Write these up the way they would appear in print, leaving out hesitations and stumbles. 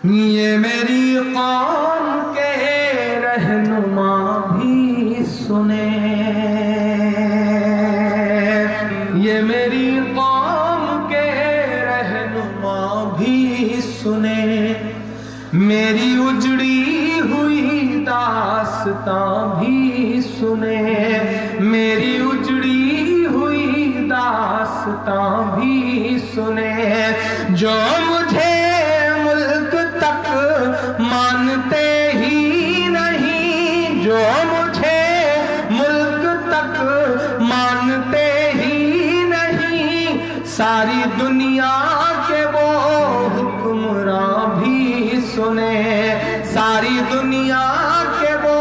یہ میری قوم کے رہنما بھی سنے، یہ میری قوم کے رہنما بھی سنے، میری اجڑی ہوئی داستان بھی سنے، میری اجڑی ہوئی داستان بھی سنے، جو مجھے ملک تک مانتے ہی نہیں، جو مجھے ملک تک مانتے ہی نہیں، ساری دنیا کے وہ حکمراں بھی سنے، ساری دنیا کے وہ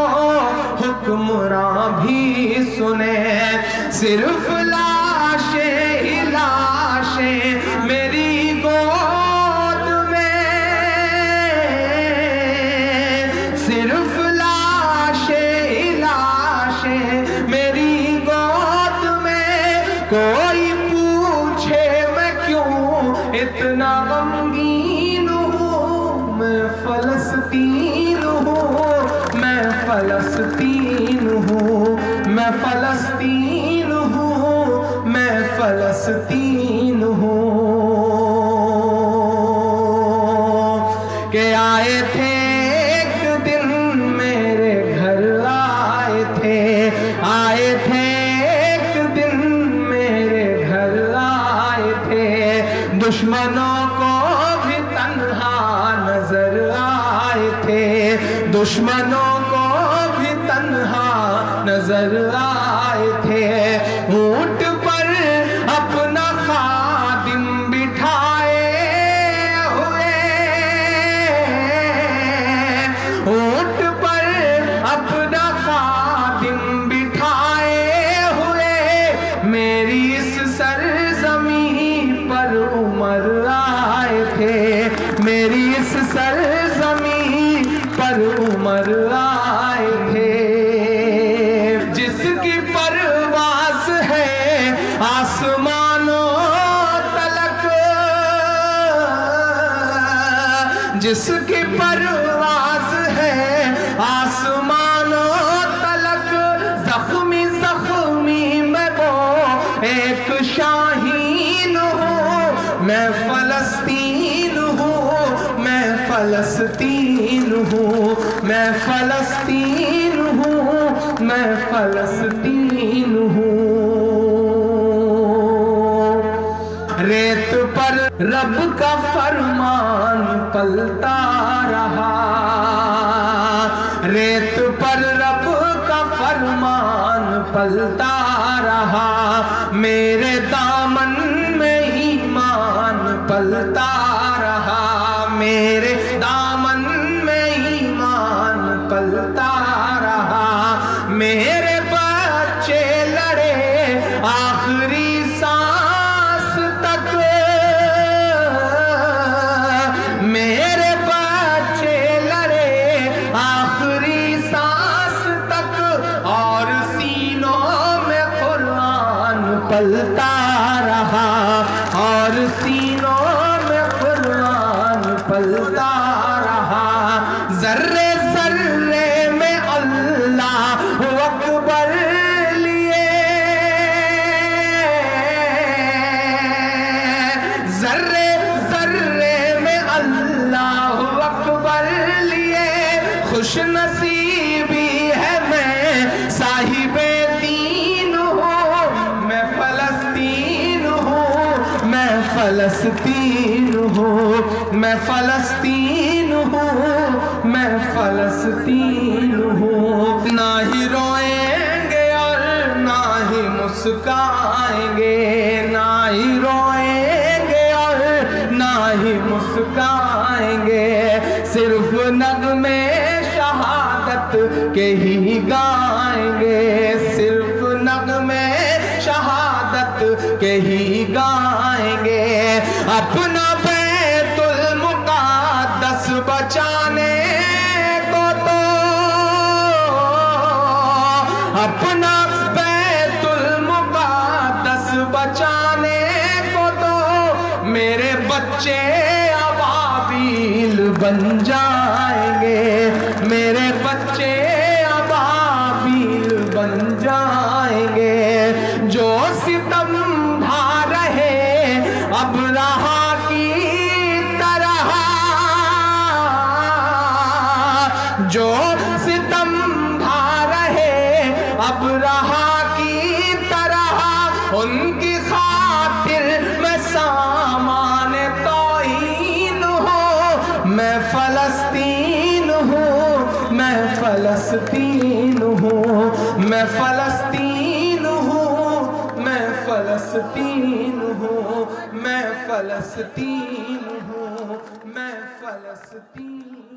حکمراں بھی سنے، صرف لاشیں ہی لاشیں میری گود میں، صرف لاشیں ہی لاشیں میری گود میں، کوئی پوچھے میں کیوں اتنا غمگین ہوں، میں فلسطین ہوں، میں فلسطین ہوں، میں فلسطین ہوں، میں فلسطین ہوں، کہ آئے تھے ایک دن میرے گھر، آئے تھے، آئے تھے ایک دن میرے گھر، آئے تھے، دشمنوں کو بھی تنہا نظر آئے تھے، دشمنوں کو بھی تنہا نظر آئے تھے، اونٹ پر اپنا خادم بٹھائے ہوئے، اونٹ پر اپنا خادم بٹھائے ہوئے، میری اس سرزمین پر عمر آئے تھے، میری اس سرزمین پر عمر آئے تھے، جس کی پرواز ہے آسمانوں تلک، جس کی پرواز ہے آسمانوں تلک، زخمی زخمی میں وہ ایک شاہین ہوں، میں فلسطین ہوں، میں فلسطین ہوں، میں فلسطین ہوں، میں فلسطین ہوں، ریت پر رب کا فرمان پلتا رہا، ریت پر رب کا فرمان پلتا رہا، میرے دامن میں ایمان پلتا رہا، میرے دامن میں ایمان پلتا رہا، میرے بچے لڑے آخری سانس تک، میرے بچے لڑے آخری سانس تک، اور سینوں میں قرآن پلتا رہا، اور سینوں میں قرآن پلتا رہا، ذرے ذرے میں اللہ اکبر لیے، ذرے ذرے میں اللہ اکبر لیے، خوش نصیبی ہے میں صاحب دین ہوں، میں فلسطین ہوں، میں فلسطین ہوں، میں فلسطین ہوں، میں فلسطین ہوں، نہ ہی روئیں گے اور نہ ہی مسکرائیں گے، نہ ہی روئیں گے اور نہ ہی مسکرائیں گے، صرف نغمے شہادت کے ہی گائیں گے، صرف نغمے شہادت کے ہی گائیں گے، اپنا بیت المقدس بچانے کو تو، اپنا بیت المقدس بچانے کو تو، میرے بچے ابابیل بن جائیں گے، میرے بچے ابابیل بن جائیں گے، جو ستم ڈھا رہے ابرہا کی طرح، جو ستم ڈھا رہے ابرہا کی طرح، ان کی خاطر میں سامان توہین ہوں، میں فلسطین ہوں، میں فلسطین ہوں، میں فلسطین ہوں، میں فلسطین ہوں، میں فلسطین ہوں، میں فلسطین